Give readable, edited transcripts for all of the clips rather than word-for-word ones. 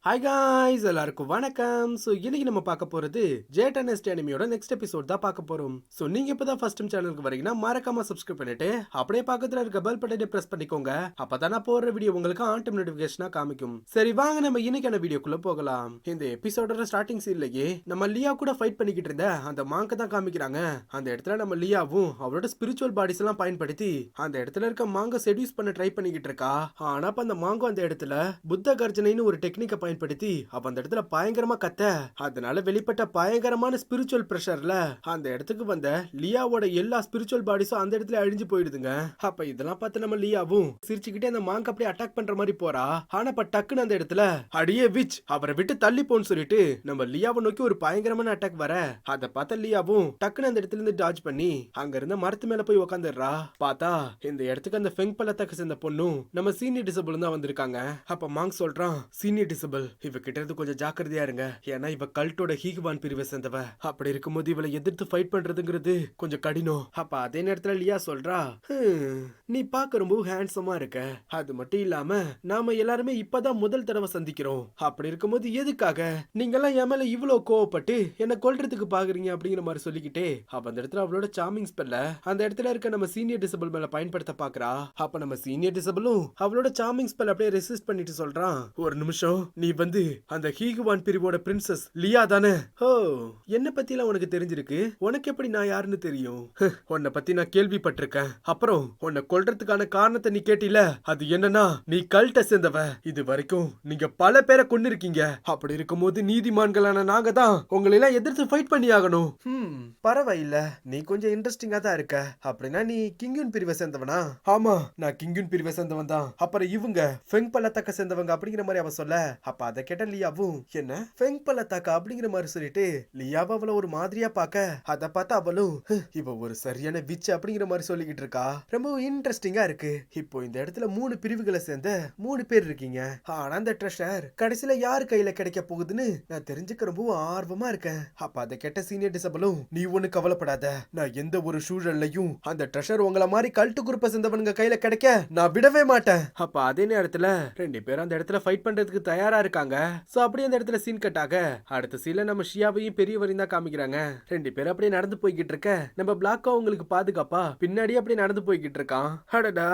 Hi guys, எல்லாருக்கும் வணக்கம். So இன்னைக்கு நம்ம பார்க்க போகிறது ஜேடன்எஸ்டி அனிமியோட நெக்ஸ்ட் எபிசோட் தான் பார்க்க போகிறோம். ஸோ நீங்கள் இப்போ தான் ஃபர்ஸ்ட் டைம் சேனலுக்கு வரீங்கன்னா மறக்காம சப்ஸ்கிரைப் பண்ணிட்டு அப்படியே பக்கத்தில் இருக்க பெல் பட்டனை ப்ரெஸ் பண்ணிக்கோங்க. அப்போ தான் நான் போடுற வீடியோ உங்களுக்கு ஆன் டைம் நோட்டிஃபிகேஷனாக காமிக்கும். சரி வாங்க நம்ம இன்னைக்கான வீடியோக்குள்ளே போகலாம். இந்த எபிசோடோட ஸ்டார்டிங் சீன்லயே நம்ம லியா கூட ஃபைட் பண்ணிக்கிட்டு இருந்த அந்த மாங்க தான் காமிக்கிறாங்க. அந்த இடத்துல நம்ம லியாவும் அவளோட ஸ்பிரிச்சுவல் பாடிஸ் எல்லாம் பயன்படுத்தி அந்த இடத்துல இருக்க மாங்க செடியூஸ் பண்ண ட்ரை பண்ணிக்கிட்டு இருக்கா. ஆனா அப்ப அந்த மாங்கோ அந்த இடத்துல புத்த கர்ஜனைன்னு ஒரு டெக்னிக்கை பயன்படுத்தி அப்ப அந்த இடத்துல பயங்கரமா கத்த, அதனால வெளிப்பட்ட பயங்கரமான ஸ்பிரிச்சுவல் பிரஷர்ல அந்த இடத்துக்கு வந்த லியாவோட எல்லா ஸ்பிரிச்சுவல் பாடிஸும் அந்த இடத்துல அழிஞ்சு போயிடுதுங்க. அப்ப இதெல்லாம் பார்த்து நம்ம லியாவும் சிரிச்சுக்கிட்டே அந்த மாங்க அப்படியே அட்டாக் பண்ற மாதிரி போறா. ஆனா இப்ப டக்குன்னு அந்த இடத்துல அடியே விச் அவரை விட்டு தள்ளி போன்னு சொல்லிட்டு நம்ம லியாவை நோக்கி ஒரு பயங்கரமான அட்டாக் வர, அதை பார்த்த லியாவும் டக்குன்னு அந்த இடத்துல இருந்து டாஜ் பண்ணி அங்க இருந்த மரத்து மேல போய் உக்காந்துடுறா. பார்த்தா இந்த இடத்துக்கு அந்த ஃபெங் பள்ளத்தாக்கு சேர்ந்த பொண்ணும் நம்ம சீனியர் டிசபிள் தான் வந்திருக்காங்க. அப்ப மாங் சொல்றான், சீனியர் டிசபிள் இவ கிட்ட இருந்து கொஞ்சம் ஜாக்கிரதையா இருங்க. ஏன்னா இவ கல்ட்டோட ஹீகுவான் பிரிவை சேர்ந்தவ. அப்படி இருக்கும்போது இவளை எதிர்த்து ஃபைட் பண்றதுங்கிறது கொஞ்சம் கடினம். அப்ப அதே நேரத்துல லியா சொல்றா, நீ பார்க்க ரொம்ப ஹேண்ட்ஸமா இருக்க. அது மட்டும் இல்லாம நாம எல்லாருமே இப்பதான் முதல் தடவை சந்திக்கிறோம். அப்படி இருக்கும்போது எதுக்காக நீங்க எல்லாம் என் மேல இவ்வளவு கோவப்பட்டு என்ன கொல்றதுக்கு பாக்குறீங்க அப்படிங்கிற மாதிரி சொல்லிக்கிட்டே அவ அந்த இடத்துல அவளோட சாமிங் ஸ்பெல்ல அந்த இடத்துல இருக்க நம்ம சீனியர் டிசபிள் மேல பயன்படுத்த பாக்குறா. அப்ப நம்ம சீனியர் டிசபிளும் அவளோட சாமிங் ஸ்பெல் அப்படியே ரெசிஸ்ட் பண்ணிட்டு சொல்றான், ஒரு நிமிஷம், நீ வந்து அந்த ஹீகுவான் பிரிவோட பிரின்சஸ் லியா தானே? ஓ, என்ன பத்திலாம் உனக்கு தெரிஞ்சிருக்கு. உனக்கு எப்படி நான் யாருன்னு தெரியும்? உன்னை பத்தி நான் கேள்விப்பட்டிருக்கேன். அப்புறம் உன்னை கொல்றதுக்கான காரணத்தை நீ கேட்டில, அது என்னன்னா நீ கல்ட்ட சேர்ந்தவ. இது வரைக்கும் நீங்க பல பேரை கொன்னிருக்கீங்க. அப்படி இருக்கும்போது நீதிமான்களான நாங்க தான் உங்களை எல்லாம் எதிர்த்து ஃபைட் பண்ணி ஆகணும். பரவாயில்ல, நீ கொஞ்சம் இன்ட்ரெஸ்டிங்கா தான் இருக்க. அப்படின்னா நீ கிங்குன் பிரிவை சேர்ந்தவனா? ஆமா, நான் கிங்குன் பிரிவை சேர்ந்தவன் தான். அப்புறம் இவங்க ஃபெங் பள்ளத்தாக்க சேர்ந்தவங்க அப்படிங்கிற மாதிரி அவ சொல்ல, அப்ப அதை கேட்ட லியாவும் என்ன ஃபெங் பள்ளத்தாக்கா அப்படிங்கிற மாதிரி சொல்லிட்டு லியாவை அவளை ஒரு மாதிரியா பார்க்க, அதை பார்த்து அவளும் இவ ஒரு சரியான விச் அப்படிங்கிற மாதிரி சொல்லிக்கிட்டு இருக்கா. ரொம்ப இன்ட்ரெஸ்டிங்கா இருக்கு. இப்போ இந்த இடத்துல 3 பிரிவுகளை சேர்ந்த 3 பேர் இருக்கீங்க. ஆனா அந்த ட்ரெஷர் கடைசியில யார் கையில கிடைக்க போகுதுன்னு நான் தெரிஞ்சுக்க ரொம்ப ஆர்வமா இருக்கேன். அப்ப அதை கேட்ட சீனியர் டிசபிளும், நீ ஒண்ணு கவலைப்படாத, நான் எந்த ஒரு சூழல்லையும் அந்த ட்ரெஷர் உங்களை மாதிரி கல்ட்டு குரூப்பை சேர்ந்தவனுங்க கையில கிடைக்க நான் விடவே மாட்டேன். அப்ப அதே நேரத்துல 2 பேரும் அந்த இடத்துல ஃபைட் பண்றதுக்கு தயாரா இருக்காங்க. சோ அப்படியே அந்த இடத்துல சீன் கட் ஆக அடுத்த சீன்ல நம்ம ஷியாவையும் பெரியவரையும் தான் காமிக்கிறாங்க. 2 பேரும் அப்படியே நடந்து போய்கிட்டு இருக்க நம்ம பிளாக்கா உங்களுக்கு பாதுகாப்பா பின்னாடி அப்படியே நடந்து போய்கிட்டு இருக்கான். அடடா,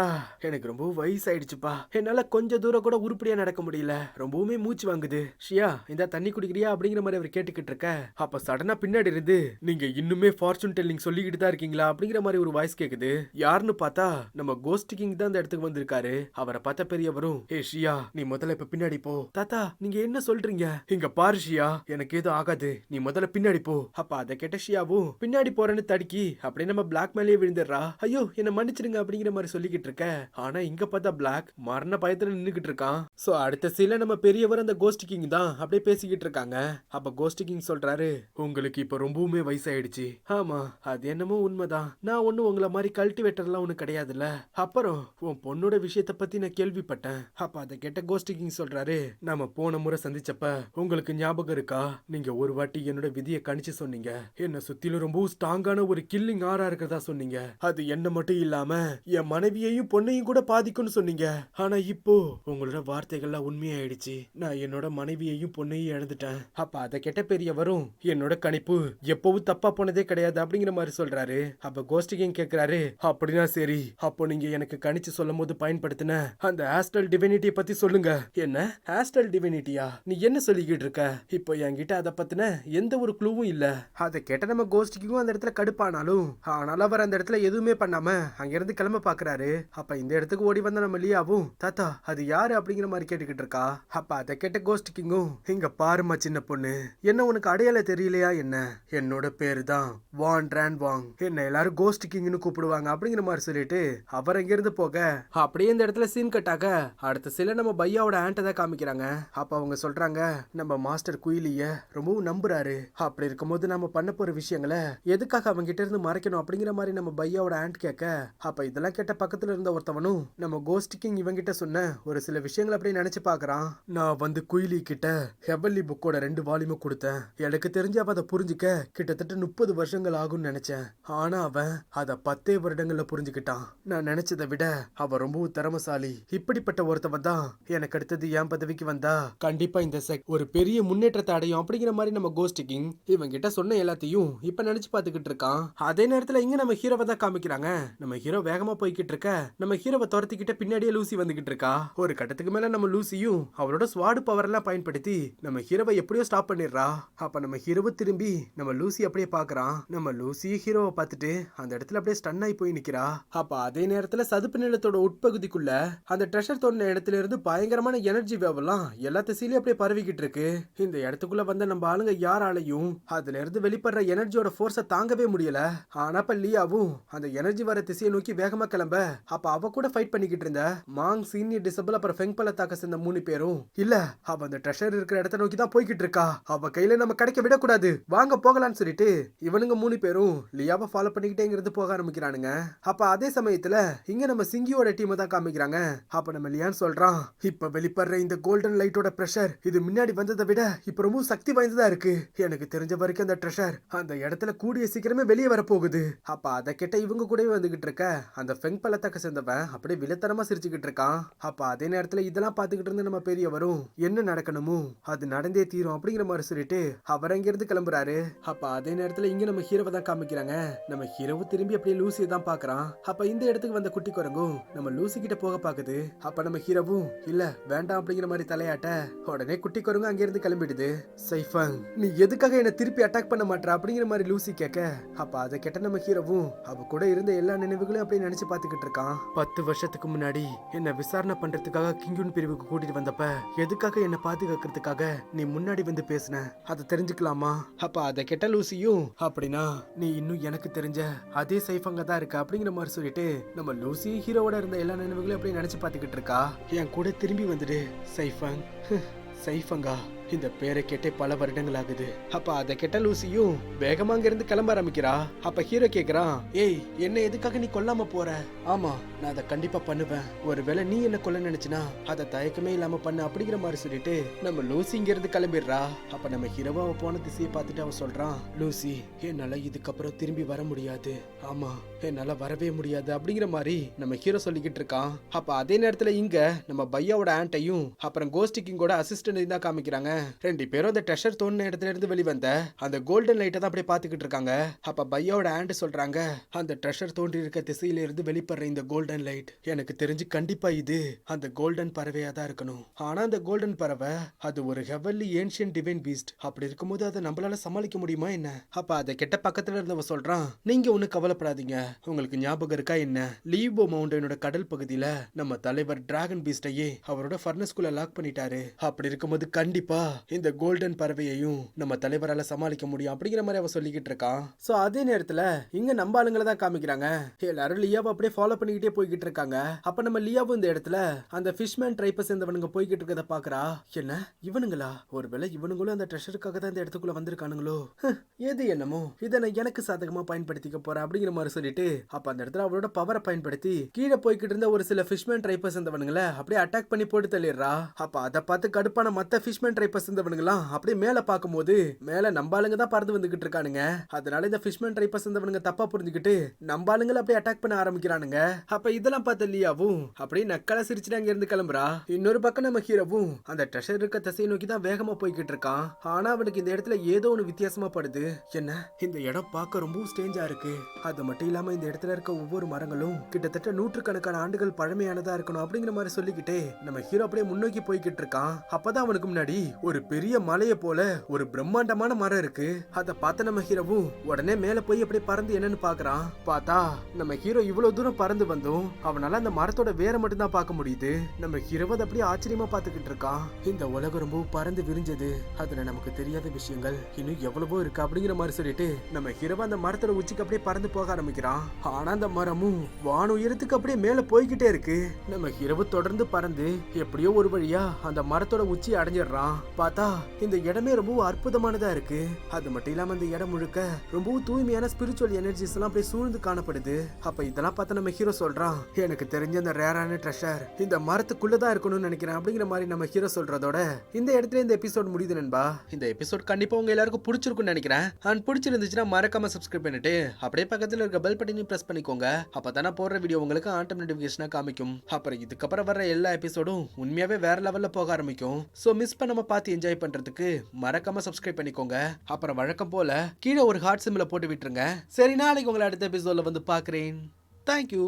எனக்கு ரொம்ப வயசாயிடுச்சுப்பா. என்னால கொஞ்சம் தூரம் கூட உருப்படியா நடக்க முடியல. ரொம்பவுமே மூச்சு வாங்குது. ஷியா, இந்த தண்ணி குடிக்கிறியா அப்படிங்கிற மாதிரி அவர் கேட்டுக்கிட்டு இருக்க, அப்ப சடனா பின்னாடி இருந்து நீங்க இன்னுமே ஃபார்ச்சூன் டெல்லிங் சொல்லிக்கிட்டு தான் இருக்கீங்களா அப்படிங்கிற மாதிரி ஒரு வாய்ஸ் கேக்குது. யாருன்னு பார்த்தா நம்ம கோஸ்ட் கிங் தான் அந்த இடத்துக்கு வந்திருக்காரு. அவரை பார்த்த பெரியவரும், ஏ ஷியா, நீ முதல்ல இப்ப பின்னாடி போ. தாத்தா, நீங்க என்ன சொல்றீங்க? இங்க பாரு ஷியா, எனக்கு எதுவும் ஆகாது, நீ முதல்ல பின்னாடி போ. அப்ப அதை கேட்ட ஷியாவும் பின்னாடி போறேன்னு தடுக்கி அப்படியே நம்ம பிளாக் மேலேயே விழுந்துடுறா. ஐயோ, என்ன மன்னிச்சிடுங்க அப்படிங்கிற மாதிரி சொல்லிக்கிட்டு இருக்க. ஆனா இங்க பார்த்தா பிளாக் மரண பயத்துல நின்னுகிட்டு இருக்கான். சோ அடுத்த சீல நம்ம பெரியவர் அந்த கோஸ்ட் கிங் தான் அப்படியே பேசிக்கிட்டு இருக்காங்க. அப்ப கோஸ்ட் கிங் சொல்றாரு, உங்களுக்கு இப்ப ரொம்பவுமே வயசாயிடுச்சு. ஆமா, அது என்னமோ உண்மைதான். நான் ஒண்ணு உங்களை மாதிரி கல்டிவேட்டர்லாம் ஒண்ணு கிடையாதுல்ல. அப்புறம் உன் பொண்ணோட விஷயத்த பத்தி நான் கேள்விப்பட்டேன். அப்ப அதை கேட்ட கோஸ்ட் கிங் சொல்றாரு, நாம போன முறை சந்திச்சப்ப உங்களுக்கு ஞாபகம் இருக்கா? நீங்க ஒரு வாட்டி என்னோட விதியை கணிச்சு சொன்னீங்க. என்ன சுத்திலும் ரொம்ப ஸ்ட்ராங்கான ஒரு கில்லிங் ஆறா இருக்கிறதா சொன்னீங்க. அது என்ன மட்டும் இல்லாம என் மனைவியையும் பொண்ணையும் கூட பாதிக்கும்னு சொன்னீங்க. ஆனா இப்போ உங்களோட வார்த்தைகள்லாம் உண்மையாயிடுச்சு. நான் என்னோட மனைவியையும் பொண்ணையும் இழந்துட்டேன். அப்ப அதை கேட்ட பெரியவரும், என்னோட கணிப்பு எப்பவும் தப்பா போனதே கிடையாது அப்படிங்கிற மாதிரி சொல்றாரு. அப்ப கோஸ்ட் கிங் கேக்குறாரு, அப்படின்னா சரி, அப்போ நீங்க எனக்கு கணிச்சு சொல்லும் போது பயன்படுத்தின அந்த ஆஸ்ட்ரல் டிவினிட்டியை பத்தி சொல்லுங்க. என்ன ஆஸ்ட்ரல் டிவினிட்டியா? நீ என்ன சொல்லிக்கிட்டு இருக்க? இப்போ என்கிட்ட அதை பத்தின எந்த ஒரு க்ளூவும் இல்ல. அதை கேட்ட நம்ம கோஸ்டிக்கும் அந்த இடத்துல கடுப்பானாலும் ஆனாலும் அவர் அந்த இடத்துல எதுவுமே பண்ணாம அங்கிருந்து கிளம்ப பாக்குறாரு. அப்ப இந்த இடத்துக்கு ஓடி வந்த நம்ம லியாவும், தாத்தா அது யாரு அப்படிங்கிற மாதிரி கேட்டுக்கிட்டு இருக்கா. அப்ப அதை கேட்ட கோஸ்ட் கிங்கும், இங்க பாருமா சின்ன பொண்ணு, என்ன உனக்கு அடையாள தெரியலையா என்ன? என்னோட பேரு தான் வான் டிரான் வாங். என்ன எல்லாரும் கோஸ்ட் கிங்னு கூப்பிடுவாங்க அப்படிங்கிற மாதிரி சொல்லிட்டு அவர் அங்க இருந்து போக அப்படியே இந்த இடத்துல சீன் கட்டாக அடுத்த சில நம்ம பையாவோட ஆண்ட தான் காமிக்கிறாங்க. அப்ப அவங்க சொல்றாங்க, நம்ம மாஸ்டர் குயிலிய ரொம்பவும் நம்புறாரு. அப்படி இருக்கும்போது நம்ம பண்ண போற விஷயங்களை எதுக்காக அவங்க கிட்ட இருந்து மறைக்கணும் அப்படிங்கிற மாதிரி நம்ம பையாவோட ஆண்ட் கேட்க, அப்ப இதெல்லாம் கேட்ட பக்கத்துல இருந்த ஒருத்தவனும் நம்ம கோஸ்ட் கிங் இவங்க கிட்ட சொன்ன ஒரு சில விஷயங்களை அப்படி நினைச்சு பாக்குறான். நான் வந்து குயிலி கிட்ட ஹெவன்லி புக்கோட 2 வால்யூம் கொடுத்தேன். எனக்கு தெரிஞ்சு அவ அதை புரிஞ்சுக்க கிட்டத்தட்ட 30 வருஷங்கள் ஆகும்னு நினைச்சேன். ஆனா அவன் அதை 10 வருடங்கள்ல புரிஞ்சுக்கிட்டான். நான் நினைச்சதை விட அவ ரொம்பவும் திறமசாலி. இப்படிப்பட்ட ஒருத்தவன் தான் எனக்கு அடுத்தது என் பதவிக்கு வந்தா கண்டிப்பா இந்த செக் ஒரு பெரிய முன்னேற்றத்தை அடையும் அப்படிங்கிற மாதிரி நம்ம கோஸ்ட் கிங் இவங்க கிட்ட சொன்ன எல்லாத்தையும் இப்ப நினைச்சு பாத்துக்கிட்டு இருக்கான். அதே நேரத்துல இங்க நம்ம ஹீரோவை தான் காமிக்கிறாங்க. நம்ம ஹீரோ வேகமா போய்கிட்டு இருக்க நம்ம ஹீரோவை துரத்திக்கிட்ட பின்னாடியே லூசி வந்துகிட்டு இருக்கா. ஒரு கட்டத்துக்கு மேல நம்ம லூசியும் அவரோட ஸ்வாடு பவர் எல்லாம் பயன்படுத்தி நம்ம ஹீரோவை எப்படியோ ஸ்டாப் பண்ணிடுறா. அப்ப நம்ம ஹீரோவை திரும்பி நம்ம லூசி அப்படியே பாக்குறான். நம்ம லூசி ஹீரோவை பார்த்துட்டு அந்த இடத்துல அப்படியே ஸ்டன் ஆகி போய் நிக்கிறா. அப்ப அதே நேரத்துல சதுப்பு நிலத்தோட உட்பகுதிக்குள்ள அந்த ட்ரெஷர் தோண்டின இடத்துல இருந்து பயங்கரமான எனர்ஜி வேவ் எல்லாம் எல்லா திசையிலயும் அப்படியே பரவிக்கிட்டு இருக்கு. இந்த இடத்துக்குள்ள வந்த நம்ம ஆளுங்க யாராலையும் அதுல இருந்து வெளிப்படுற எனர்ஜியோட ஃபோர்ஸ தாங்கவே முடியல. ஆனா இப்ப லியாவும் அந்த எனர்ஜி வர திசையை நோக்கி வேகமா கிளம்ப அப்ப அவ கூட ஃபைட் பண்ணிக்கிட்டு இருந்த மாங் சீனியர் டிசபிள் அப்புறம் ஃபெங்பல தாக்க சேர்ந்த 3 பேரும் இல்ல அவ அந்த ட்ரெஷர் இருக்கிற இடத்த நோக்கி தான் போய்கிட்டு இருக்கா. அவ கையில நம்ம கிடைக்க விடக்கூடாது, வாங்க போகலான்னு சொல்லிட்டு இவனுங்க 3 பேரும் லியாவை ஃபாலோ பண்ணிக்கிட்டே இங்கிருந்து போக ஆரம்பிக்கிறானுங்க. அப்ப அதே சமயத்துல இங்க நம்ம சிங்கியோட டீமை தான் காமிக்கிறாங்க. அப்ப நம்ம லியான் சொல்றான், இப்ப வெளிப்படுற இந்த கோல்டன் லைட்டோட பிரஷர் இது முன்னாடி வந்ததை விட இப்ப ரொம்ப சக்தி வாய்ந்ததா இருக்கு. எனக்கு தெரிஞ்ச வரைக்கும் அந்த ட்ரெஷர் அந்த இடத்துல கூடிய சீக்கிரமே வெளியே வர போகுது. அப்ப அதை கேட்ட இவங்க கூடவே வந்துகிட்டு இருக்க அந்த ஃபெங் பள்ளத்தாக்க சேர்ந்தவன் அப்படியே வில்லத்தனமா சிரிச்சுக்கிட்டு இருக்கான். அப்ப அதே நேரத்துல இதெல்லாம் பாத்துக்கிட்டு இருந்த நம்ம பெரியவரும் என்ன நடக்கணுமோ அது நடந்தே தீரும் அப்படிங்கிற மாதிரி சொல்லிட்டு அவர் அங்கிருந்து கிளம்புறாரு. அப்ப அதே நேரத்துல இங்க நம்ம ஹீரோவை தான் காமிக்கிறாங்க. நம்ம ஹீரோவை திரும்பி அப்படியே லூசியை தான் பாக்குறான். அப்ப இந்த இடத்துக்கு வந்த குட்டி குரங்கும் நம்ம லூசி கிட்ட போக பாக்குது. அப்ப நம்ம ஹீரோவும் இல்ல வேண்டாம் அப்படிங்கிற மாதிரி தலையாட்ட உடனே குட்டி குரங்கு அங்கிருந்து கிளம்பிடுது. சைஃபங் நீ எதுக்காக என்ன திருப்பி அட்டாக் பண்ண மாட்டா அப்படிங்கிற மாதிரி லூசி கேட்க அப்ப அதை கேட்ட நம்ம ஹீரோவும் அவ கூட இருந்த எல்லா நினைவுகளையும் அப்படியே நினைச்சு பாத்துக்கிட்டு இருக்கான். 10 வருஷத்துக்கு முன்னாடி என்ன விசாரணை பண்றதுக்காக கிங்குன் பிரிவுக்கு கூட்டிட்டு வந்தப்ப எதுக்காக என்ன பாதுகாக்கிறதுக்காக நீ முன்னாடி வந்து பேசின அதை தெரிஞ்சுக்கலாமா? அப்ப அதை கேட்ட லூசியும் அப்படின்னா நீ இன்னும் எனக்கு தெரிஞ்ச அதே சைஃபங்க தான் இருக்க அப்படிங்கிற மாதிரி சொல்லிட்டு நம்ம லூசி ஹீரோவோட இருந்த எல்லா நினைவுகளையும் அப்படியே நினைச்சு பாத்துக்கிட்டு இருக்கா. என் கூட திரும்பி வந்துடு சைஃபங். சைஃபங்கா இந்த பேரை கேட்டே பல வருடங்கள் ஆகுது. அப்ப அதை கேட்ட லூசியும் வேகமா அங்க இருந்து கிளம்ப ஆரம்பிக்கிறா. அப்ப ஹீரோ கேக்குறான், ஏய் என்ன எதுக்காக நீ கொல்லாம போற? ஆமா நான் அதை கண்டிப்பா பண்ணுவேன், ஒருவேளை நீ என்ன கொல்ல நினைச்சுனா அதை தயக்கமே இல்லாம பண்ண அப்படிங்கிற மாதிரி சொல்லிட்டு நம்ம லூசி இங்க இருந்து கிளம்பிடுறா. அப்ப நம்ம ஹீரோவா அவ போன திசையை பார்த்துட்டு அவன் சொல்றான், லூசி என்னால இதுக்கப்புறம் திரும்பி வர முடியாது, ஆமா என்னால வரவே முடியாது அப்படிங்கிற மாதிரி நம்ம ஹீரோ சொல்லிக்கிட்டு இருக்கான். அப்ப அதே நேரத்துல இங்க நம்ம பையாவோட ஆண்டையும் அப்புறம் கோஸ்ட் கிங்கோட அசிஸ்டன்ட் தான் காமிக்கிறாங்க. 2 பேரும் அந்த ட்ரெஷர் தோண்டின இடத்துல இருந்து வெளிவந்த அந்த கோல்டன் லைட்டை தான் அப்படியே பாத்துக்கிட்டு இருக்காங்க. அப்ப பையாவோட ஆண்ட் சொல்றாங்க, அந்த ட்ரெஷர் தோண்டி இருக்க திசையில இருந்து வெளிப்படுற இந்த கோல்டன் லைட் எனக்கு தெரிஞ்சு கண்டிப்பா இது அந்த கோல்டன் பறவையா தான் இருக்கணும். ஆனா அந்த கோல்டன் பறவை அது ஒரு ஹெவன்லி ஏன்ஷியன்ட் டிவைன் பீஸ்ட். அப்படி இருக்கும்போது அதை நம்மளால சமாளிக்க முடியுமா என்ன? அப்ப அதை கெட்ட பக்கத்துல இருந்தவ சொல்றான், நீங்க ஒண்ணு கவலைப்படாதீங்க, உங்களுக்கு ஞாபகம் இருக்கா என்ன லீபோ மவுண்டனோட கடல் பகுதியில நம்ம தலைவர் டிராகன் பீஸ்டையே அவரோட ஃபர்னஸ்குள்ள லாக் பண்ணிட்டாரு. அப்படி இருக்கும்போது கண்டிப்பா இந்த கோல்டன் பறவையையும் நம்ம தலைவரால சமாளிக்க முடியும் அப்படிங்கிற மாதிரி அவ சொல்லிக்கிட்டு இருக்கான். சோ அதே நேரத்துல இங்க நம்ம ஆளுங்களை தான் காமிக்கிறாங்க. எல்லாரும் லியாவை அப்படியே ஃபாலோ பண்ணிக்கிட்டே போய்கிட்டு இருக்காங்க. அப்ப நம்ம லியாவும் இந்த இடத்துல அந்த ஃபிஷ்மேன் ட்ரைப்பை சேர்ந்தவனுங்க போய்கிட்டு இருக்கத பாக்குறா. என்ன இவனுங்களா? ஒருவேளை இவனுங்களும் அந்த ட்ரெஷருக்காக தான் இந்த இடத்துக்குள்ள வந்திருக்கானுங்களோ? எது என்னமோ இதை நான் எனக்கு சாதகமா பயன்படுத்திக்க போறேன் அப்படிங்கிற மாதிரி சொல்லிட்டு அப்ப அந்த இடத்துல அவளோட பவரை பயன்படுத்தி கீழே போய்கிட்டு இருந்த ஒரு சில ஃபிஷ்மேன் ட்ரைப்பை சேர்ந்தவனுங்களை அப்படியே அட்டாக் பண்ணி போட்டு தள்ளிடுறா. அப்ப அதை பார்த்து கடுப்பான மத்த ஃபிஷ்மேன் ட்ரைப்பை சேர்ந்தவனுங்களாம் அப்படியே மேல பாக்கும்போது மேல நம்பாளுங்க தான் பறந்து வந்துகிட்டு இருக்கானுங்க. அதனால இந்த ஃபிஷ்மேன் ட்ரைப்பை சேர்ந்தவனுங்க தப்பா புரிஞ்சுக்கிட்டு நம்பாளுங்களை அப்படியே அட்டாக் பண்ண ஆரம்பிக்கிறானுங்க. அப்ப இதெல்லாம் பார்த்த லியாவும் அப்படியே நக்கலா சிரிச்சுட்டு அங்க இருந்து கிளம்புறா. இன்னொரு பக்கம் நம்ம ஹீரோவும் அந்த ட்ரெஷர் இருக்க திசையை நோக்கி தான் வேகமா போய்கிட்டு இருக்கான். ஆனா அவனுக்கு இந்த இடத்துல ஏதோ ஒண்ணு வித்தியாசமா படுது. என்ன இந்த இடம் பார்க்க ரொம்ப ஸ்ட்ரேஞ்சா இருக்கு. அது மட்டும் இல்லாம இந்த இடத்துல இருக்க ஒவ்வொரு மரங்களும் கிட்டத்தட்ட 100கணக்கான ஆண்டுகள் பழமையானதா இருக்கணும் அப்படிங்கிற மாதிரி சொல்லிக்கிட்டே நம்ம ஹீரோ அப்படியே முன்னோக்கி போய்கிட்டு இருக்கான். அப்பதான் அவனுக்கு முன்னாடி ஒரு பெரிய மலையை போல ஒரு பிரம்மாண்டமான மரம் இருக்கு. அத பார்த்த நம்ம ஹீரோவும் உடனே மேல போய் அப்படியே பறந்து என்னன்னு பாக்குறான். பார்த்தா நம்ம ஹீரோ இவ்வளவு தூரம் பறந்து வந்தும் அவனால அந்த மரத்தோட வேற மட்டும் தான் பார்க்க முடியுது. நம்ம ஹீரோ அதை அப்படியே ஆச்சரியமா பாத்துக்கிட்டு இருக்கான். இந்த உலகம் ரொம்ப பறந்து விரிஞ்சது, அதுல நமக்கு தெரியாத விஷயங்கள் இன்னும் எவ்வளவோ இருக்கு அப்படிங்கிற மாதிரி சொல்லிட்டு நம்ம ஹீரோ அந்த மரத்தோட உச்சிக்கு அப்படியே பறந்து போக ஆரம்பிக்கிறான். ஆனா அந்த மரமும் வான உயரத்துக்கு அப்படியே மேல போய்கிட்டே இருக்கு. நம்ம ஹீரோ தொடர்ந்து பறந்து எப்படியோ ஒரு வழியா அந்த மரத்தோட உச்சி அடைஞ்சிடுறான். பார்த்தா இந்த இடமே ரொம்ப அற்புதமானதா இருக்கு. அது மட்டும் இல்லாம இந்த இடம் முழுக்க ரொம்பவும் தூய்மையான ஸ்பிரிச்சுவல் எனர்ஜிஸ் எல்லாம் அப்படியே சூழ்ந்து காணப்படுது. அப்ப இதெல்லாம் பார்த்து நம்ம ஹீரோ சொல்றான், எனக்கு தெரிஞ்ச அந்த ரேரான ட்ரெஷர் இந்த மரத்துக்குள்ளதான் இருக்கணும்னு நினைக்கிறேன் அப்படிங்கிற மாதிரி நம்ம ஹீரோ சொல்றதோட இந்த இடத்துல இந்த எபிசோட் முடியுது நண்பா. இந்த எபிசோட் கண்டிப்பா உங்க எல்லாருக்கும் பிடிச்சிருக்கும்னு நினைக்கிறேன். அண்ட் பிடிச்சிருந்துச்சுன்னா மறக்காம சப்ஸ்கிரைப் பண்ணிட்டு அப்படியே பக்கத்துல இருக்க பெல் பட்டனையும் பிரஸ் பண்ணிக்கோங்க. அப்பதான் போடுற வீடியோ உங்களுக்கு ஆட்டம் நோட்டிபிகேஷனா காமிக்கும். அப்புறம் இதுக்கப்புறம் வர எல்லா எபிசோடும் உண்மையாவே வேற லெவல்ல போக ஆரம்பிக்கும். சோ மிஸ் பண்ணாம பார்த்து என்ஜாய் பண்றதுக்கு மறக்காம சப்ஸ்கிரைப் பண்ணிக்கோங்க. அப்புறம் வழக்கம் போல கீழே ஒரு ஹார்ட் சிம்பிளை போட்டு விட்டுருங்க. சரி, நாளைக்கு உங்களை அடுத்த எபிசோட்ல வந்து பாக்குறேன். தேங்க்யூ.